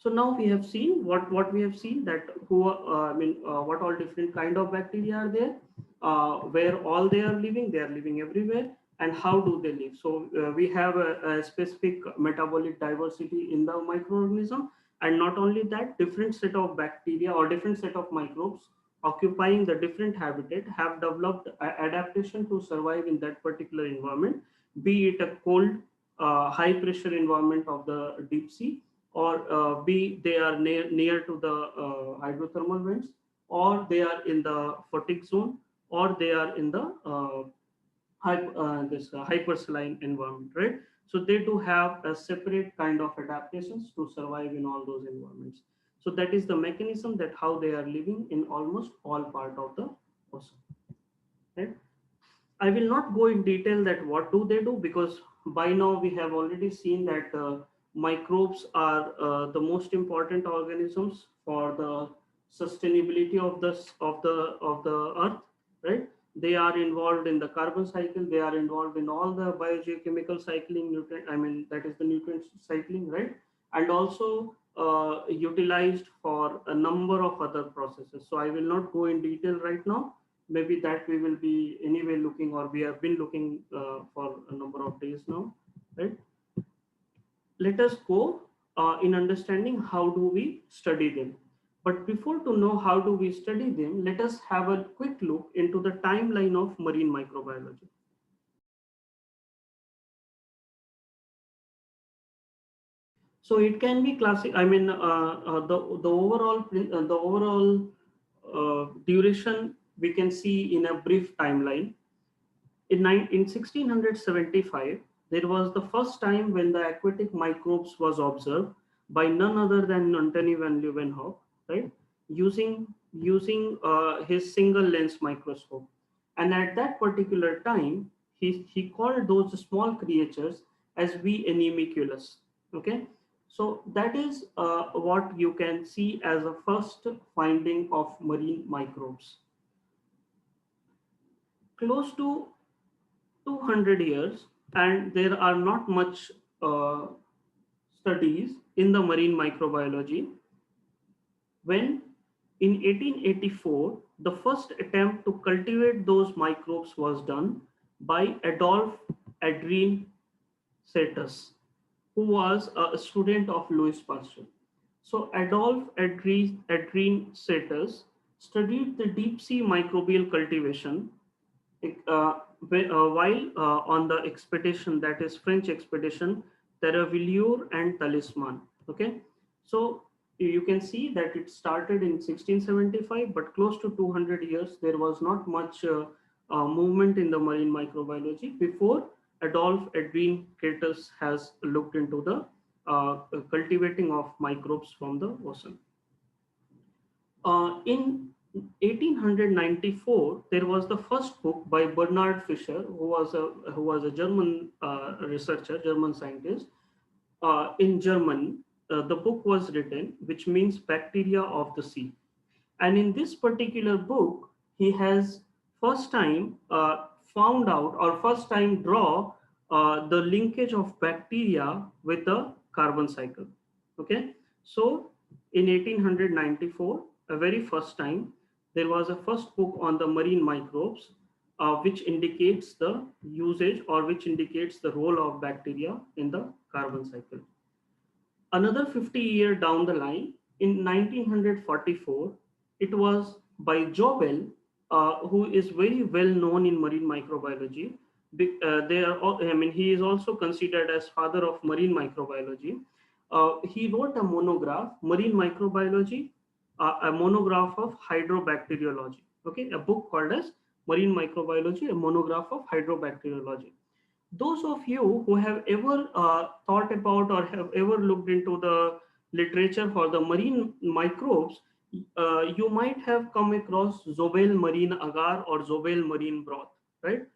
So now we have seen what we have seen, that what all different kind of bacteria are there, where all they are living everywhere, and how do they live. So we have a specific metabolic diversity in the microorganism, and not only that, different set of bacteria or different set of microbes occupying the different habitat have developed adaptation to survive in that particular environment, be it a cold, high pressure environment of the deep sea, or B, they are near to the hydrothermal vents, or they are in the fatigue zone, or they are in the hypersaline environment, right? So they do have a separate kind of adaptations to survive in all those environments. So that is the mechanism that how they are living in almost all part of the ocean, right? I will not go in detail that what do they do, because by now we have already seen that microbes are the most important organisms for the sustainability of the earth, right? They are involved in the carbon cycle. They are involved in all the biogeochemical cycling, nutrient. I mean, that is the nutrient cycling, right? And also utilized for a number of other processes. So I will not go in detail right now. Maybe that we will be anyway looking, or we have been looking for a number of days now, right? Let us go in understanding how do we study them. But before to know how do we study them, let us have a quick look into the timeline of marine microbiology. So it can be classic. I mean, the overall duration we can see in a brief timeline. In 1675, there was the first time when the aquatic microbes was observed by none other than Antony van Leeuwenhoek, right? Using his single lens microscope, and at that particular time, he called those small creatures as V. animalculus. Okay, so that is what you can see as a first finding of marine microbes. Close to 200 years, and there are not much uh, studies in the marine microbiology, when in 1884 the first attempt to cultivate those microbes was done by Adolphe Adrien Satus, who was a student of Louis Pasteur. So Adolphe Adrien Satus studied the deep sea microbial cultivation while on the expedition, that is French expedition, Terravilleur and Talisman. Okay, so you can see that it started in 1675, but close to 200 years, there was not much movement in the marine microbiology before Adolphe Edwin Catus has looked into the cultivating of microbes from the ocean. In 1894, there was the first book by Bernard Fischer, who was a German researcher, German scientist. In German, the book was written, which means bacteria of the sea. And in this particular book, he has first time found out, or first time draw the linkage of bacteria with the carbon cycle. Okay, so in 1894, a very first time, there was a first book on the marine microbes, which indicates the usage, or which indicates the role of bacteria in the carbon cycle. Another 50 years down the line, in 1944, it was by ZoBell, who is very well known in marine microbiology. He is also considered as father of marine microbiology. He wrote a monograph, Marine Microbiology, a monograph of hydrobacteriology. Okay, a book called as Marine Microbiology, a monograph of hydrobacteriology. Those of you who have ever thought about or have ever looked into the literature for the marine microbes, you might have come across ZoBell marine agar or ZoBell marine broth, right?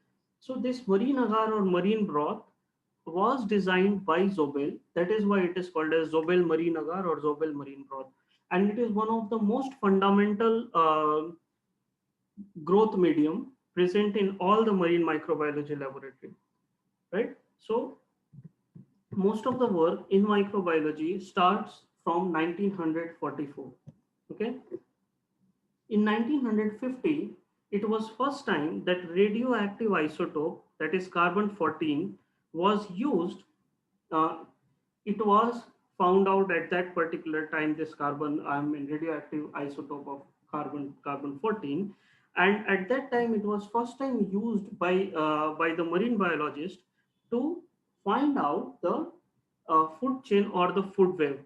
So this marine agar or marine broth was designed by ZoBell. That is why it is called as ZoBell marine agar or ZoBell marine broth. And it is one of the most fundamental growth medium present in all the marine microbiology laboratory, right? So most of the work in microbiology starts from 1944. Okay. In 1950, it was first time that radioactive isotope, that is carbon 14, was used. Uh, it was found out at that particular time this carbon, I mean radioactive isotope of carbon 14, and at that time it was first time used by the marine biologist to find out the food chain or the food web,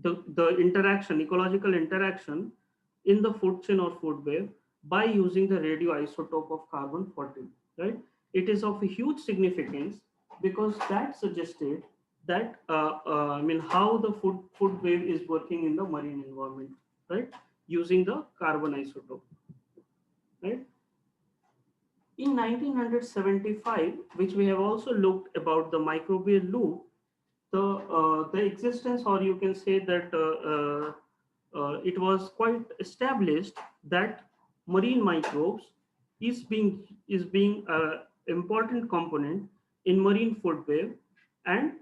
the interaction, ecological interaction in the food chain or food web by using the radioisotope of carbon 14, right? It is of a huge significance because that suggested that I mean how the food web is working in the marine environment, right? Using the carbon isotope, right? In 1975, which we have also looked about the microbial loop, the existence, or you can say that it was quite established that marine microbes is being important component in marine food web, and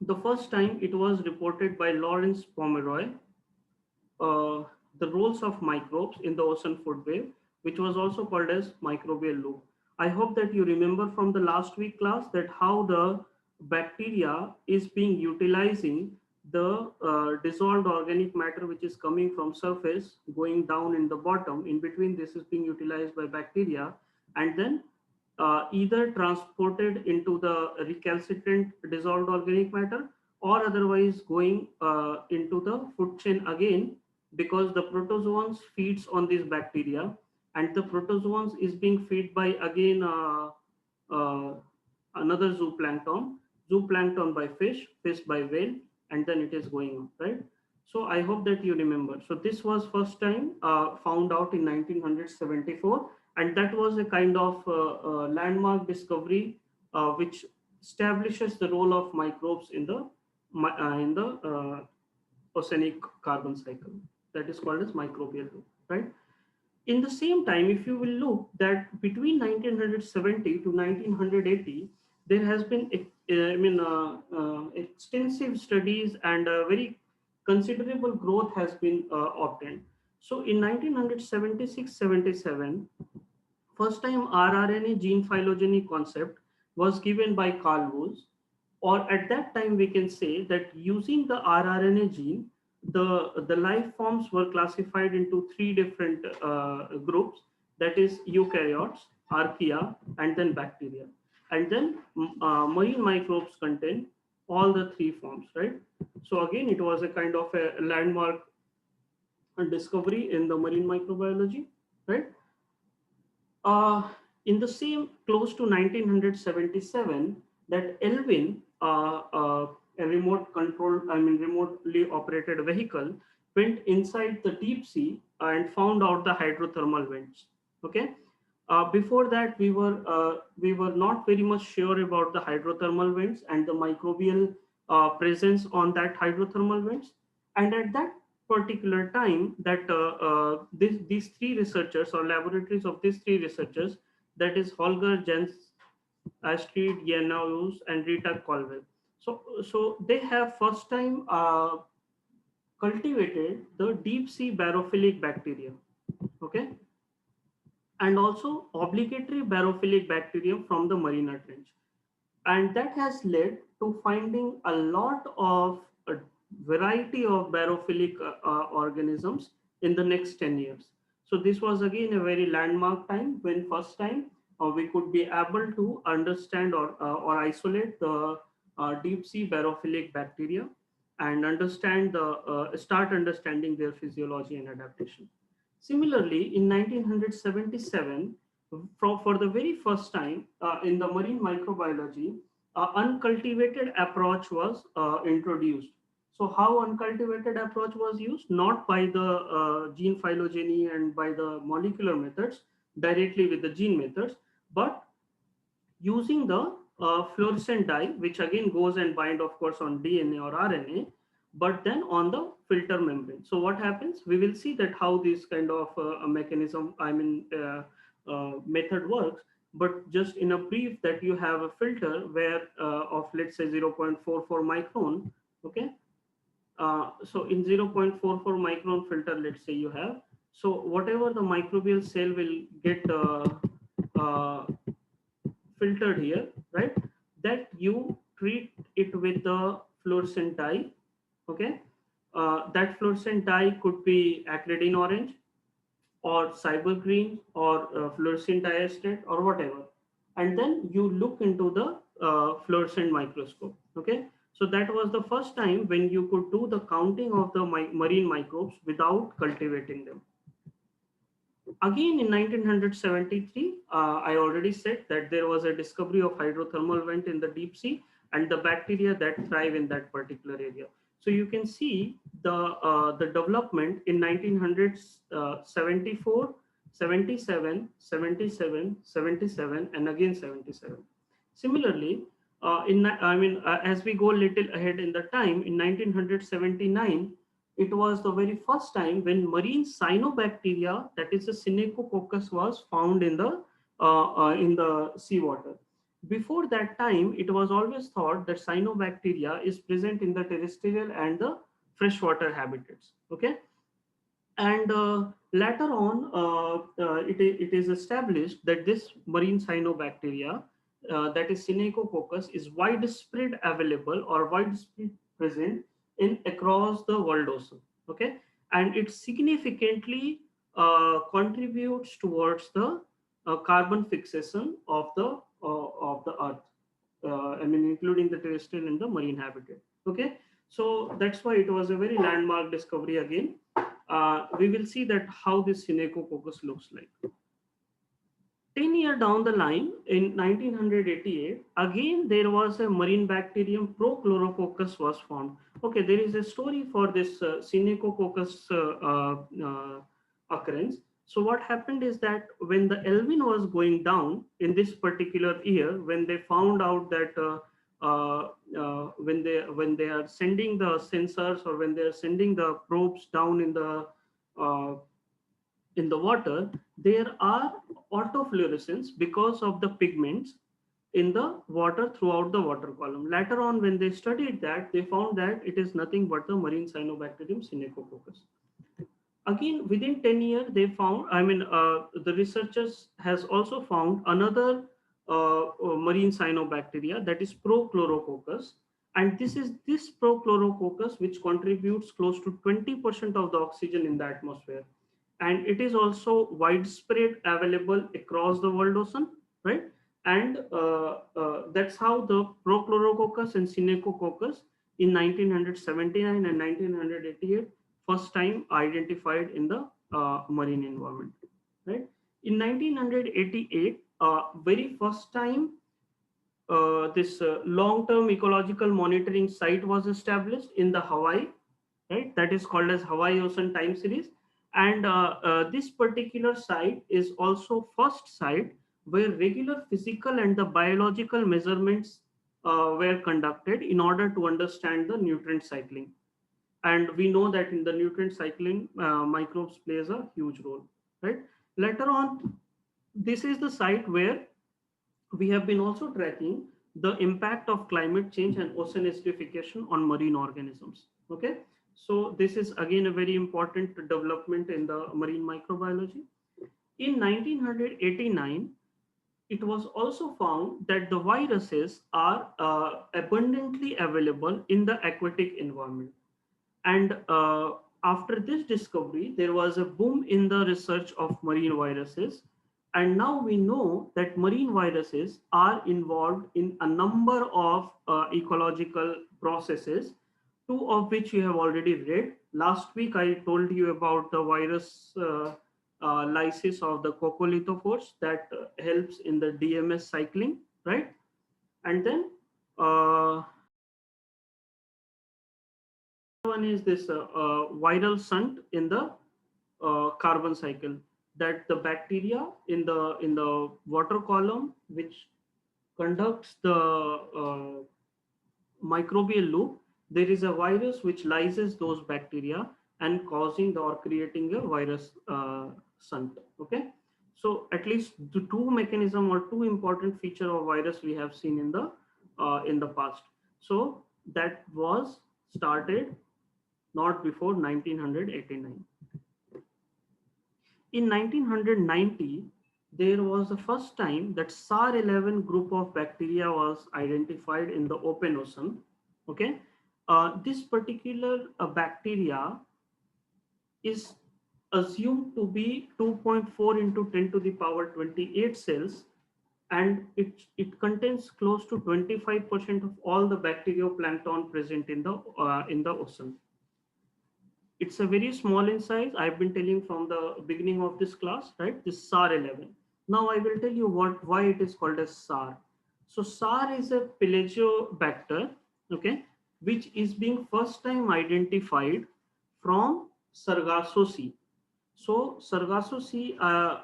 the first time it was reported by Lawrence Pomeroy, uh, the roles of microbes in the ocean food web, which was also called as microbial loop. I hope that you remember from the last week class that how the bacteria is being utilizing the dissolved organic matter which is coming from surface going down in the bottom. In between, this is being utilized by bacteria and then either transported into the recalcitrant dissolved organic matter or otherwise going into the food chain again, because the protozoans feeds on these bacteria and the protozoans is being fed by again uh, another zooplankton by fish by whale, and then it is going on, right? So I hope that you remember. So this was first time found out in 1974, and that was a kind of landmark discovery which establishes the role of microbes in the oceanic carbon cycle. That is called as microbial loop, right? In the same time, if you will look that between 1970 to 1980, there has been extensive studies and very considerable growth has been obtained. So in 1976-77, first time rRNA gene phylogeny concept was given by Carl Woese, or at that time we can say that using the rRNA gene, the life forms were classified into three different groups, that is eukaryotes, archaea, and then bacteria. And then marine microbes contain all the three forms, right? So again, it was a kind of a landmark discovery in the marine microbiology, right? uh, in the same close to 1977, that Elvin, a remote controlled, remotely operated vehicle, went inside the deep sea and found out the hydrothermal vents. Okay. Before that, we were not very much sure about the hydrothermal vents and the microbial presence on that hydrothermal vents. And at that particular time, that these three researchers or laboratories of these three researchers, that is Holger, Jens, Astrid, Janaus, and Rita Colwell. So they have first time cultivated the deep sea barophilic bacteria, okay, and also obligatory barophilic bacterium from the marina trench, and that has led to finding a lot of a variety of barophilic organisms in the next 10 years. So this was again a very landmark time when first time we could be able to understand or isolate the deep sea barophilic bacteria and understand the start understanding their physiology and adaptation. Similarly, in 1977, for the very first time in the marine microbiology, uncultivated approach was introduced. So how uncultivated approach was used? Not by the gene phylogeny and by the molecular methods directly with the gene methods, but using the fluorescent dye, which again goes and bind, of course, on DNA or RNA, but then on the filter membrane. So what happens? We will see that how this kind of mechanism, method works. But just in a brief, that you have a filter where of let's say 0.44 micron, okay, So in 0.44 micron filter, let's say you have, so whatever the microbial cell will get uh, filtered here, right? That you treat it with the fluorescent dye, okay? That fluorescent dye could be acridine orange or cyber green or fluorescent diastate or whatever. And then you look into the fluorescent microscope, okay? So that was the first time when you could do the counting of the marine microbes without cultivating them. Again, in 1973, I already said that there was a discovery of hydrothermal vent in the deep sea and the bacteria that thrive in that particular area. So you can see the development in 1974, 77, 77, 77, and again 77. Similarly, as we go a little ahead in the time, in 1979, it was the very first time when marine cyanobacteria, that is a Synechococcus, was found in the seawater. Before that time, it was always thought that cyanobacteria is present in the terrestrial and the freshwater habitats. Okay, and later on, it is established that this marine cyanobacteria, that is Synechococcus, is widespread available or widespread present in across the world ocean. Okay, and it significantly contributes towards the carbon fixation of the earth. Including the terrestrial and the marine habitat. Okay, so that's why it was a very landmark discovery again. We will see that how this Synechococcus looks like. 10 years down the line, in 1988, again there was a marine bacterium Prochlorococcus was found. Okay, there is a story for this Synechococcus occurrence. So what happened is that when the Elvin was going down in this particular year, when they found out that when they are sending the sensors or when they are sending the probes down uh, in the water, there are autofluorescence because of the pigments in the water throughout the water column. Later on, when they studied that, they found that it is nothing but the marine cyanobacterium Synechococcus. Again, within 10 years, they found, the researchers has also found another marine cyanobacteria, that is Prochlorococcus. And this Prochlorococcus which contributes close to 20% of the oxygen in the atmosphere. And it is also widespread available across the world ocean, right? And that's how the Prochlorococcus and Synechococcus in 1979 and 1988 first time identified in the marine environment, right? In 1988, very first time this long-term ecological monitoring site was established in the Hawaii, right? That is called as Hawaii Ocean Time Series. And this particular site is also first site where regular physical and the biological measurements were conducted in order to understand the nutrient cycling. And we know that in the nutrient cycling, microbes plays a huge role, right? Later on, this is the site where we have been also tracking the impact of climate change and ocean acidification on marine organisms. Okay, so this is again a very important development in the marine microbiology. In 1989, it was also found that the viruses are abundantly available in the aquatic environment. And after this discovery, there was a boom in the research of marine viruses. And now we know that marine viruses are involved in a number of ecological processes, two of which you have already read. Last week, I told you about the virus lysis of the coccolithophores that helps in the DMS cycling, right? And then one is this viral shunt in the carbon cycle, that the bacteria in the water column which conducts the microbial loop, there is a virus which lyses those bacteria and causing or creating a virus shunt. Okay, so at least the two mechanism or two important feature of virus we have seen in the past. So that was started not before 1989. In 1990, there was the first time that SAR11 group of bacteria was identified in the open ocean. Okay, this particular bacteria is assumed to be 2.4 into 10 to the power 28 cells, and it contains close to 25% of all the bacterioplankton present in the ocean. It's a very small in size. I've been telling from the beginning of this class, right? This SAR11. Now I will tell you why it is called as SAR. So SAR is a pelagio, okay, which is being first time identified from Sargasso Sea. So Sargasso Sea,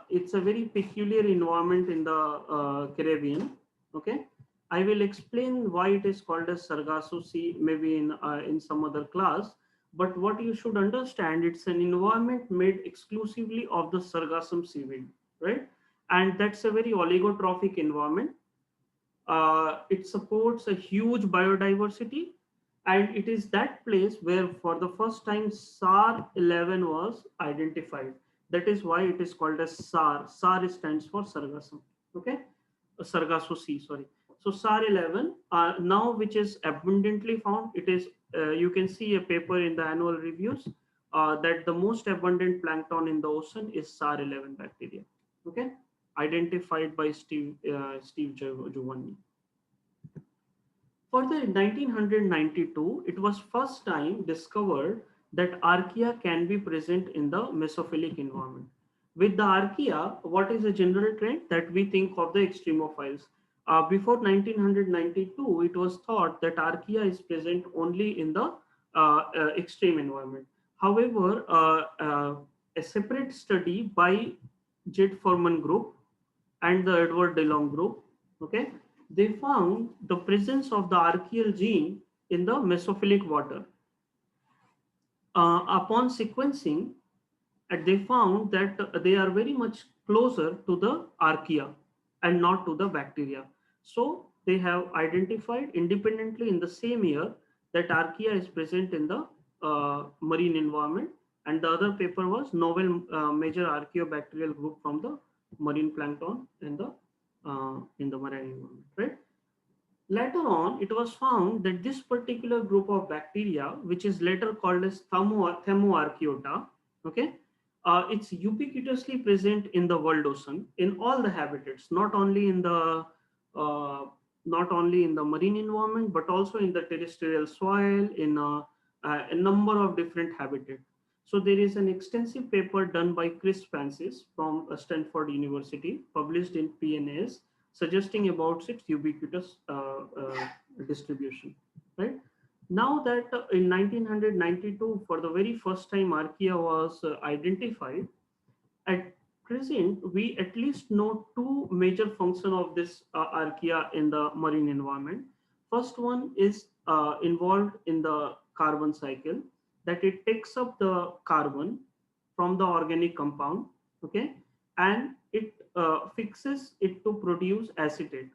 it's a very peculiar environment in the Caribbean. Okay, I will explain why it is called as Sargasso Sea maybe in some other class. But what you should understand, it's an environment made exclusively of the Sargassum seaweed, right? And that's a very oligotrophic environment. It supports a huge biodiversity, and it is that place where for the first time SAR11 was identified. That is why it is called as SAR. SAR stands for Sargassum. Okay, Sargasso Sea. Sorry. So SAR11 now, which is abundantly found. It is you can see a paper in the annual reviews that the most abundant plankton in the ocean is SAR11 bacteria. Okay, identified by Steve Giovanni. Further, in 1992, it was first time discovered that archaea can be present in the mesophilic environment. With the archaea, what is a general trend that we think of the extremophiles? Before 1992, it was thought that archaea is present only in the extreme environment. However, a separate study by Jed Furman group and the Edward DeLong group, okay, they found the presence of the archaeal gene in the mesophilic water. Upon sequencing, they found that they are very much closer to the archaea and not to the bacteria. So they have identified independently in the same year that archaea is present in the marine environment, and the other paper was novel major archaeobacterial group from the marine plankton in the marine environment, right? Later on, it was found that this particular group of bacteria, which is later called as Thermoarchaeota, okay, it's ubiquitously present in the world ocean in all the habitats, uh, not only in the marine environment, but also in the terrestrial soil, in a number of different habitats. So there is an extensive paper done by Chris Francis from Stanford University, published in PNAS, suggesting about its ubiquitous distribution. Right now, that in 1992, for the very first time, archaea was identified. At present, we at least know two major functions of this archaea in the marine environment. First one is involved in the carbon cycle, that it takes up the carbon from the organic compound, okay, and it fixes it to produce acetate.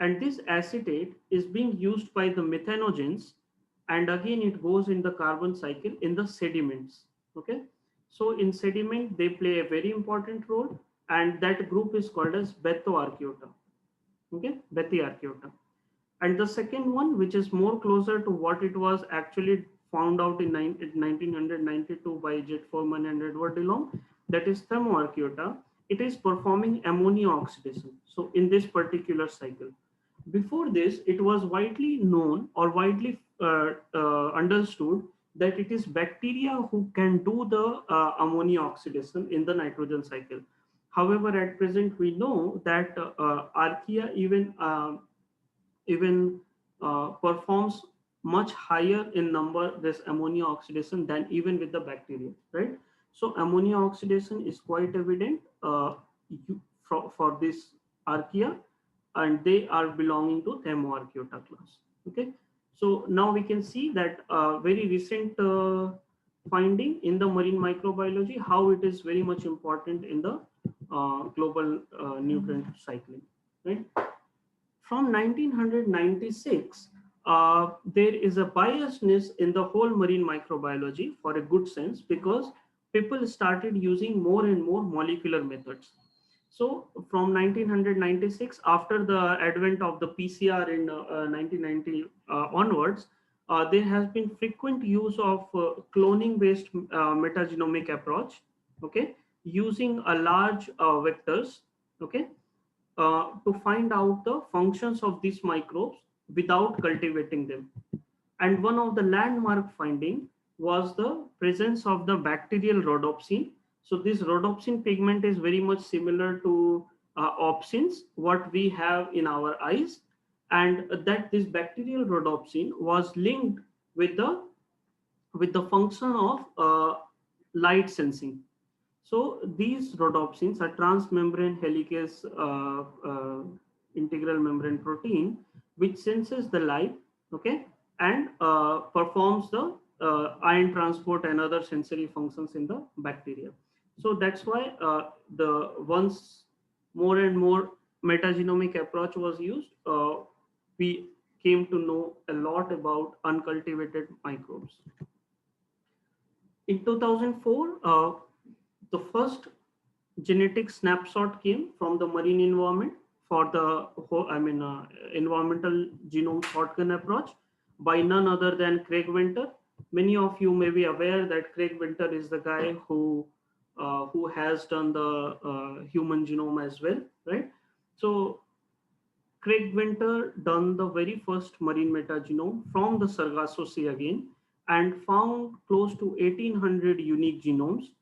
And this acetate is being used by the methanogens, and again it goes in the carbon cycle in the sediments. Okay, so in sediment they play a very important role, and that group is called as bathyarchaeota. Okay, bathyarchaeota. And the second one, which is more closer to what it was actually found out in 1992 by Jet Foreman and Edward DeLong, that is Thermoarchaeota. It is performing ammonia oxidation. So in this particular cycle, before this, it was widely known or widely understood that it is bacteria who can do the ammonia oxidation in the nitrogen cycle. However, at present, we know that archaea even performs much higher in number this ammonia oxidation than even with the bacteria, right? So ammonia oxidation is quite evident for this archaea, and they are belonging to Thermoarchaeota class. Okay, so now we can see that very recent finding in the marine microbiology, how it is very much important in the global nutrient cycling, right? From 1996, there is a biasness in the whole marine microbiology for a good sense, because people started using more and more molecular methods. So from 1996, after the advent of the PCR in 1990 onwards, there has been frequent use of cloning based metagenomic approach, okay, using a large vectors, okay, to find out the functions of these microbes without cultivating them. And one of the landmark finding was the presence of the bacterial rhodopsin. So this rhodopsin pigment is very much similar to opsins, what we have in our eyes, and that this bacterial rhodopsin was linked with the function of light sensing. So these rhodopsins are transmembrane helicase integral membrane protein, which senses the light, okay, and performs the ion transport and other sensory functions in the bacteria. So that's why the once more and more metagenomic approach was used, we came to know a lot about uncultivated microbes. In 2004, the first genetic snapshot came from the marine environment for the environmental genome shotgun approach by none other than Craig Venter. Many of you may be aware that Craig Venter is the guy who has done the human genome as well, right? So Craig Venter done the very first marine metagenome from the Sargasso Sea again, and found close to 1800 unique genomes,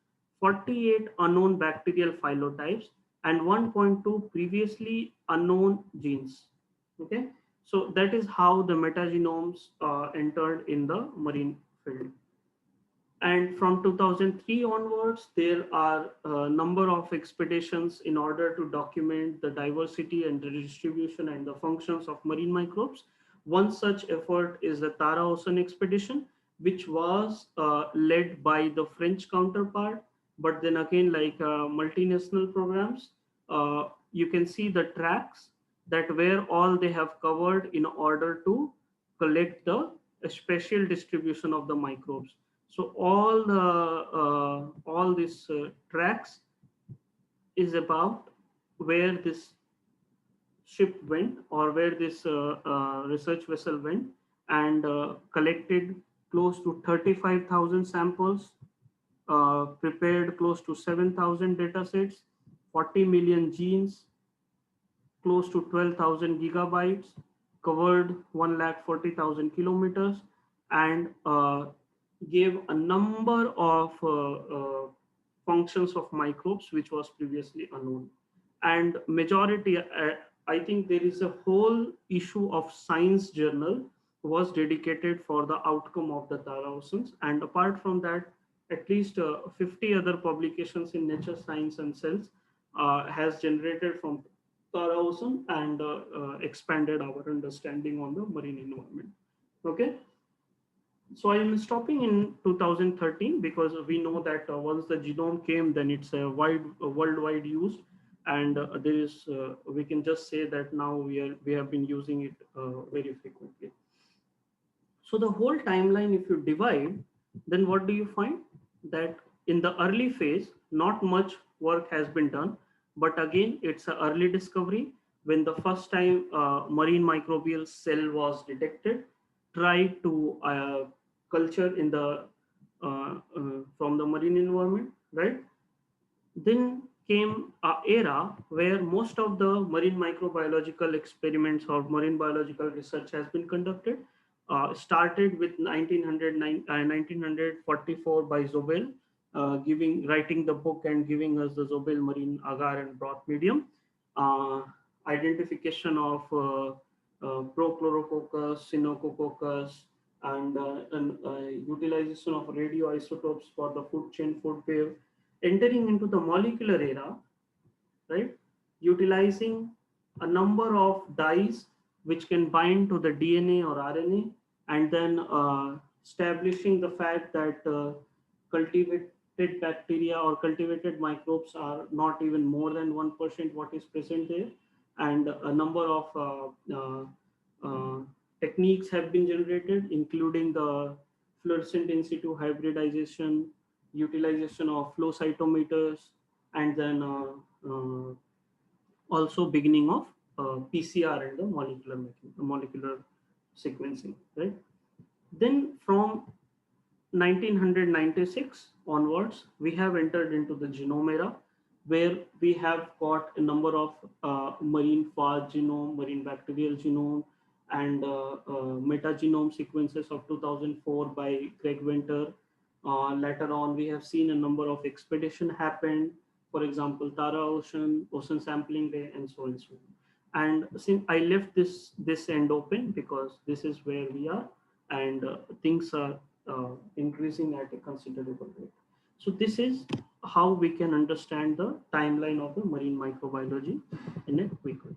48 unknown bacterial phylotypes, and 1.2 previously unknown genes. Okay, so that is how the metagenomes entered in the marine field. And from 2003 onwards, there are a number of expeditions in order to document the diversity and the distribution and the functions of marine microbes. One such effort is the Tara Ocean expedition, which was led by the French counterpart. But then again, like multinational programs, you can see the tracks that where all they have covered in order to collect the spatial distribution of the microbes. So all these tracks is about where this ship went, or where this research vessel went, and collected close to 35,000 samples, prepared close to 7,000 data sets, 40 million genes, close to 12,000 gigabytes, covered 140,000 kilometers, and gave a number of functions of microbes which was previously unknown. And majority, I think there is a whole issue of science journal was dedicated for the outcome of the Tara Oceans. And apart from that, at least 50 other publications in Nature, Science and Cells has generated from Tara Ocean, and expanded our understanding on the marine environment. Okay, so I am stopping in 2013 because we know that once the genome came, then it's a worldwide used, and there is we can just say that now we have been using it very frequently. So the whole timeline, if you divide, then what do you find? That in the early phase, not much work has been done, but again, it's an early discovery when the first time marine microbial cell was detected, tried to culture in the from the marine environment, right? Then came an era where most of the marine microbiological experiments or marine biological research has been conducted. Started with 1944 by ZoBell, writing the book and giving us the ZoBell marine agar and broth medium. Uh, Identification of Prochlorococcus, Sinococcus, and utilization of radioisotopes for the food chain, food wave, entering into the molecular era, right? Utilizing a number of dyes which can bind to the DNA or RNA, and then establishing the fact that cultivated bacteria or cultivated microbes are not even more than 1% what is present there, and a number of techniques have been generated, including the fluorescent in situ hybridization, utilization of flow cytometers, and then also beginning of PCR and the molecular sequencing, right? Then from 1996 onwards, we have entered into the genome era, where we have got a number of marine phage genome, marine bacterial genome, and metagenome sequences of 2004 by Greg Winter. Later on, we have seen a number of expedition happened, for example, Tara Ocean Sampling Day, and so on and so on. And since I left this end open because this is where we are, and things are increasing at a considerable rate. So this is how we can understand the timeline of the marine microbiology in a quick way.